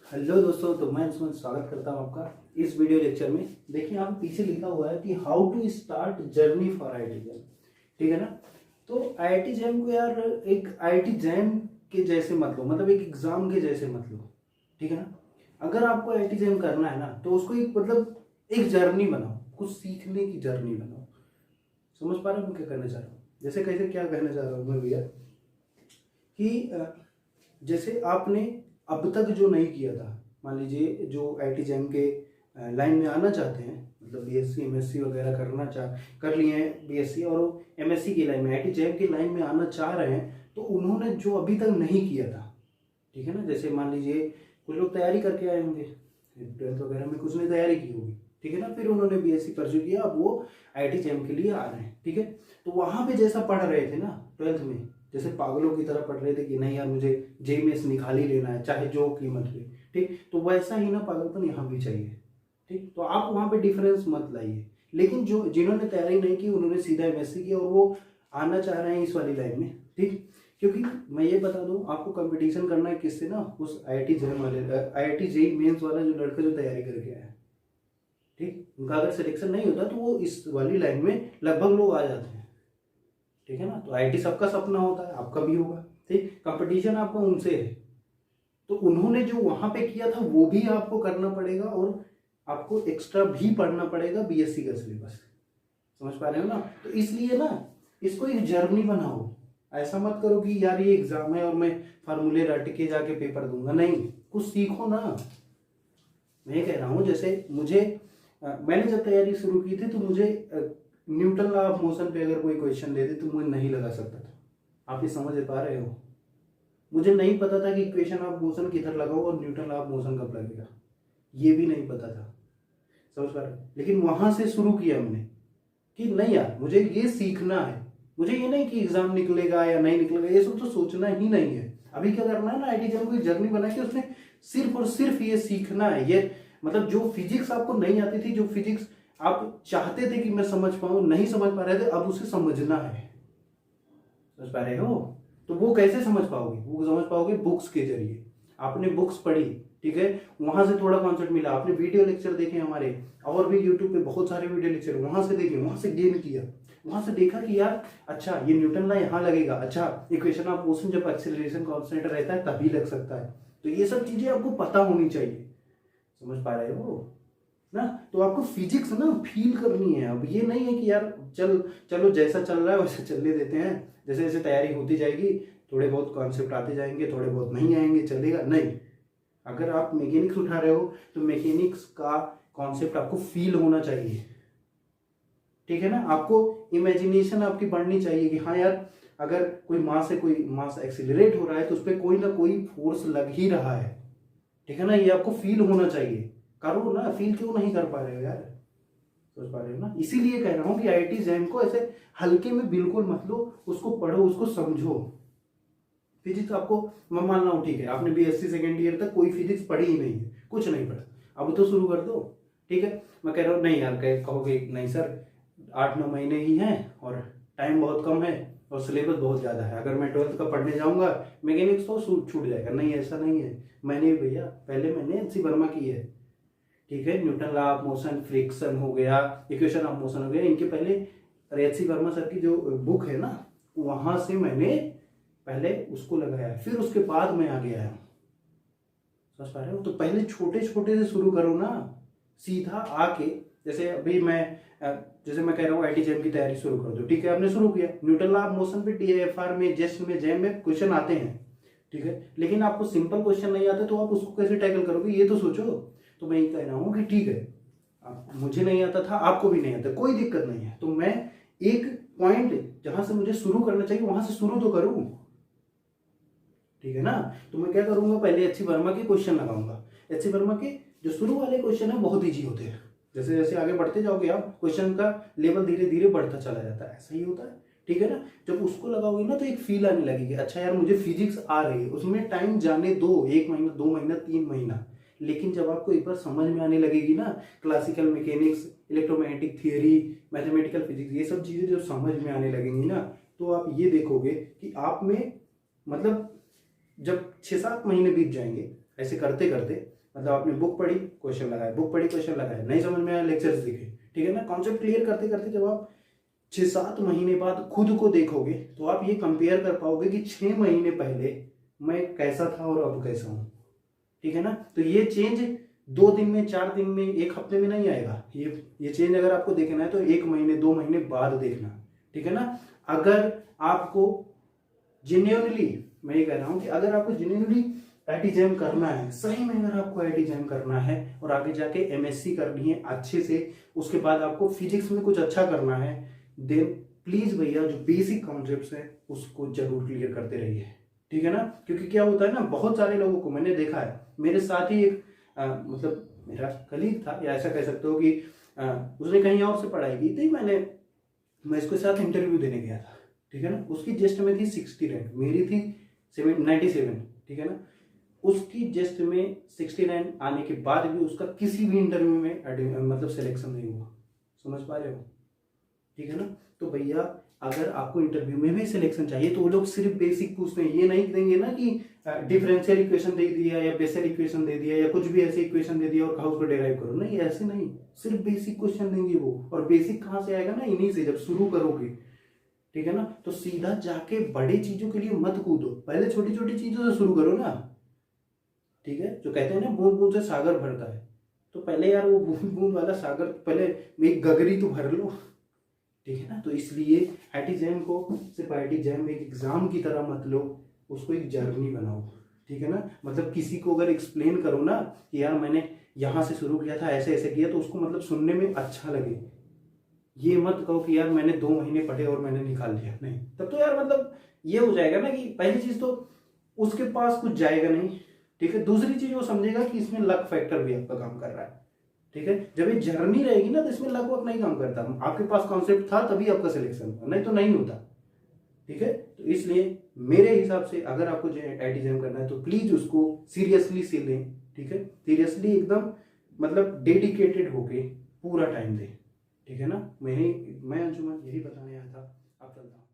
Hello दोस्तों, तो मैं इसमें स्वागत करता हूं आपका इस वीडियो लेक्चर में। देखिए यहाँ पीछे लिखा हुआ है कि how to start journey for IIT JAM. ठीक है ना। तो आईआईटी जैम को यार एक आईआईटी जैम के जैसे मत लो, मतलब एक एग्जाम के जैसे मत लो। ठीक है ना। अगर आपको आईआईटी जैम करना है ना तो उसको एक मतलब एक जर्नी बनाओ, कुछ सीखने की जर्नी बनाओ। समझ पा रहे हो मैं क्या कहना चाह रहा हूँ? जैसे कैसे क्या कहना चाह रहा हूँ मैं भैया कि जैसे आपने अब तक जो नहीं किया था, मान लीजिए जो आईआईटी जैम के लाइन में आना चाहते हैं, मतलब बीएससी एमएससी वगैरह कर लिए हैं बीएससी, और वो एमएससी की लाइन में आईआईटी जैम की लाइन में आना चाह रहे हैं, तो उन्होंने जो अभी तक नहीं किया था, ठीक है ना। जैसे मान लीजिए कुछ लोग तैयारी करके आए होंगे, 12th वगैरह में कुछ ने तैयारी की होगी, ठीक है ना, फिर उन्होंने बीएससी परस्यू किया, अब वो आईआईटी जैम के लिए आ रहे हैं। ठीक है। तो वहां पे जैसा पढ़ रहे थे ना 12th में, जैसे पागलों की तरह पढ़ रहे थे कि नहीं यार मुझे जेईएमएस निकाल ही लेना है चाहे जो कीमत पे, ठीक, तो वैसा ही ना पागलपन यहाँ भी चाहिए। ठीक, तो आप वहाँ पे डिफरेंस मत लाइए। लेकिन जो जिन्होंने तैयारी नहीं की उन्होंने सीधा एमएससी किया और वो आना चाह रहे हैं इस वाली लाइन में, ठीक। क्योंकि मैं ये बता दूं आपको, कंपटीशन करना है किससे ना, उस आईआईटी जैम वाले आईआईटी जेईई मेंस वाला जो लड़का जो तैयारी करके आया है, ठीक, उनका अगर सिलेक्शन नहीं होता तो वो इस वाली लाइन में लगभग लोग आ जाते हैं। ठीक है ना। तो आईआईटी सबका सपना होता है, आपका भी होगा। ठीक, कंपटीशन आपका उनसे है, तो उन्होंने जो वहां पे किया था वो भी आपको करना पड़ेगा, और आपको एक्स्ट्रा भी पढ़ना पड़ेगा बीएससी का सिलेबस। समझ पा रहे हो ना। तो इसलिए ना इसको एक जर्नी बनाओ। ऐसा मत करो कि यार ये एग्जाम है और मैं फार्मूले रट के जाके पेपर दूंगा, नहीं, कुछ सीखो ना। मैं ये कह रहा हूँ जैसे मुझे मैंने जब तैयारी शुरू की थी तो मुझे न्यूटन लॉ ऑफ मोशन पे अगर कोई क्वेश्चन दे दे तो मुझे नहीं लगा सकता था। आप ये समझ पा रहे हो? मुझे नहीं पता था कि इक्वेशन ऑफ मोशन किधर लगाओ और न्यूटन लॉ ऑफ मोशन कब लगेगा, ये भी नहीं पता था। समझ पा रहे हो? लेकिन वहां से शुरू किया हमने कि नहीं यार मुझे ये सीखना है। मुझे ये नहीं कि एग्जाम निकलेगा या नहीं निकलेगा, ये सब तो सोचना ही नहीं है। अभी क्या करना है ना, आईआईटी जैम को जर्नी बना के उसमें सिर्फ और सिर्फ ये सीखना है। ये मतलब जो फिजिक्स आपको नहीं आती थी, जो फिजिक्स आप चाहते थे कि मैं समझ पाऊं, नहीं समझ पा रहे थे, अब उसे समझना है। समझ पा रहे हो? तो वो कैसे समझ पाओगे? वो समझ पाओगे बुक्स के जरिए। आपने बुक्स पढ़ी, ठीक है, वहां से थोड़ा कॉन्सेप्ट मिला, आपने वीडियो लेक्चर देखे हमारे, और भी यूट्यूब पे बहुत सारे वीडियो लेक्चर वहां से देखे, वहां से गेन किया, वहां से देखा कि यार अच्छा ये न्यूटन लॉ यहाँ लगेगा, अच्छा इक्वेशन ऑफ मोशन जब एक्सेलरेशन कांस्टेंट रहता है तभी लग सकता है। तो ये सब चीजें आपको पता होनी चाहिए। समझ पा रहे हो ना। तो आपको फिजिक्स ना फील करनी है। अब ये नहीं है कि यार चलो जैसा चल रहा है वैसे चलने देते हैं, जैसे जैसे तैयारी होती जाएगी थोड़े बहुत कॉन्सेप्ट आते जाएंगे, थोड़े बहुत नहीं आएंगे, चलेगा नहीं। अगर आप मैकेनिक्स उठा रहे हो तो मैकेनिक्स का कॉन्सेप्ट आपको फील होना चाहिए। ठीक है ना। आपको इमेजिनेशन आपकी बढ़नी चाहिए कि हाँ यार अगर कोई मास एक्सिलरेट हो रहा है तो उस पर कोई ना कोई फोर्स लग ही रहा है। ठीक है ना। ये आपको फील होना चाहिए। करो ना, फील क्यों नहीं कर पा रहे हो यार? सोच पा रहे हो ना। इसीलिए कह रहा हूं कि आईआईटी जैम को ऐसे हल्के में बिल्कुल मत लो, उसको पढ़ो, उसको समझो। फिजिक्स आपको मैं मान रहा हूँ, ठीक है, आपने बीएससी सेकेंड ईयर तक कोई फिजिक्स पढ़ी ही नहीं है, कुछ नहीं पढ़ा, अब तो शुरू कर दो। ठीक है। मैं कह रहा हूँ नहीं यार, कहोगे नहीं सर 8-9 महीने ही हैं और टाइम बहुत कम है और सिलेबस बहुत ज़्यादा है, अगर मैं 12th का पढ़ने जाऊंगा मैकेनिक्स तो छूट जाएगा। नहीं, ऐसा नहीं है। मैंने भैया पहले मैंने एनसी वर्मा की है, ठीक है, Newton law of motion, friction हो गया, इक्वेशन ऑफ मोशन हो गया, इनके पहले एच सी वर्मा सर की जो बुक है ना वहां से मैंने पहले उसको लगाया, फिर उसके बाद मैं आगे आया। समझ पा रहे हो? तो पहले छोटे छोटे से शुरू करो ना, सीधा आके जैसे अभी जैसे मैं कह रहा हूँ आईआईटी जैम की तैयारी शुरू कर दो, ठीक है, आपने शुरू किया, न्यूटन लॉ ऑफ मोशन पे डीएफआर में, जेस्ट में, जैम में क्वेश्चन आते हैं, ठीक है, लेकिन आपको सिंपल क्वेश्चन नहीं आते तो आप उसको कैसे टैकल करोगे, ये तो सोचो। तो मैं ये कह रहा हूँ कि ठीक है, मुझे नहीं आता था, आपको भी नहीं आता, कोई दिक्कत नहीं है, तो मैं एक पॉइंट जहां से मुझे शुरू करना चाहिए वहां से शुरू तो करूं। ठीक है ना। तो मैं क्या करूंगा, पहले एच सी वर्मा के क्वेश्चन लगाऊंगा। एच सी वर्मा के जो शुरू वाले क्वेश्चन है बहुत ईजी होते हैं, जैसे जैसे आगे बढ़ते जाओगे आप क्वेश्चन का लेवल धीरे धीरे बढ़ता चला जाता है, ऐसा ही होता है। ठीक है ना। जब उसको लगाओगे ना तो एक फील आने लगेगी, अच्छा यार मुझे फिजिक्स आ रही है, उसमें टाइम जाने दो, 1 महीना, 2 महीना, 3 महीना, लेकिन जब आपको एक बार समझ में आने लगेगी ना, classical mechanics, electromagnetic theory, mathematical physics, ये सब चीजें जब समझ में आने लगेंगी ना, तो आप ये देखोगे कि आप में मतलब जब 6-7 महीने बीत जाएंगे ऐसे करते करते, मतलब आपने बुक पढ़ी, क्वेश्चन लगाए, बुक पढ़ी, क्वेश्चन लगाए, नहीं समझ में आया, लेक्चर्स दिखे, ठीक है ना। कॉन्सेप्ट क्लियर करते करते जब आप 6-7 महीने बाद खुद को देखोगे तो आप ये कंपेयर कर पाओगे कि 6 महीने पहले मैं कैसा था और अब कैसा हूँ, ठीक है ना। तो ये चेंज 2 दिन में, 4 दिन में, 1 हफ्ते में नहीं आएगा। ये चेंज अगर आपको देखना है तो 1 महीने 2 महीने बाद देखना, ठीक है ना। अगर आपको जेन्युइनली, मैं ये कह रहा हूँ कि अगर आपको जेन्युइनली आईटी जैम करना है, सही में अगर आपको आईटी जैम करना है और आगे जाके एमएससी करनी है अच्छे से, उसके बाद आपको फिजिक्स में कुछ अच्छा करना है, देन प्लीज भैया जो बेसिक कॉन्सेप्ट्स है उसको जरूर क्लियर करते रहिए, ठीक है ना। क्योंकि क्या होता है ना, बहुत सारे लोगों को मैंने देखा है, मेरे साथ ही एक मतलब मेरा कलीग था, या ऐसा कह सकते हो कि उसने कहीं और से पढ़ाई की थी, मैं इसके साथ इंटरव्यू देने गया था, ठीक है ना। उसकी जस्ट में थी 60 रैंक, मेरी थी 97, ठीक है ना। उसकी जस्ट में 69 आने के बाद भी उसका किसी भी इंटरव्यू में मतलब सिलेक्शन नहीं हुआ, समझ पा रहे हो, ठीक है ना। तो भैया अगर आपको इंटरव्यू में भी सिलेक्शन चाहिए तो वो लोग सिर्फ बेसिक पूछते हैं, ये नहीं देंगे ना कि डिफरेंशियल इक्वेशन दे दिया या बेसल इक्वेशन दे दिया या कुछ भी ऐसे इक्वेशन दे दिया और कहा उसको डेराइव करो, नहीं ऐसे नहीं, सिर्फ बेसिक क्वेश्चन देंगे वो। और बेसिक कहाँ से आएगा ना, इन्हीं से, जब शुरू करोगे, ठीक है ना। तो सीधा जाके बड़ी चीजों के लिए मत कूदो, पहले छोटी छोटी चीजों से शुरू करो ना, ठीक है। जो कहते हैं ना बूंद बूंद से सागर भरता है, तो पहले यार वो बूंद बूंद वाला सागर पहले एक गगरी तो भर लो, ठीक है ना। तो इसलिए आईटी जैम को सिर्फ आईटी जैम एक एग्जाम की तरह मत लो, उसको एक जर्नी बनाओ, ठीक है ना। मतलब किसी को अगर एक्सप्लेन करो ना कि यार मैंने यहाँ से शुरू किया था, ऐसे ऐसे किया, तो उसको मतलब सुनने में अच्छा लगे। ये मत कहो कि यार मैंने 2 महीने पढ़े और मैंने निकाल लिया, नहीं, तब तो यार मतलब ये हो जाएगा ना कि पहली चीज तो उसके पास कुछ जाएगा नहीं, ठीक है। दूसरी चीज वो समझेगा कि इसमें लक फैक्टर भी आपका काम कर रहा है, ठीक है। जब ये जर्नी रहेगी ना तो इसमें लक वक नहीं काम करता, आपके पास कॉन्सेप्ट था तभी आपका सिलेक्शन हुआ, नहीं तो नहीं होता, ठीक है। तो इसलिए मेरे हिसाब से अगर आपको आईटी जैम करना है तो प्लीज उसको सीरियसली से लें, ठीक है। सीरियसली एकदम मतलब डेडिकेटेड होके पूरा टाइम दें, ठीक है ना। मैं अंशुमन यही बताने आया था, आप चलता हूँ।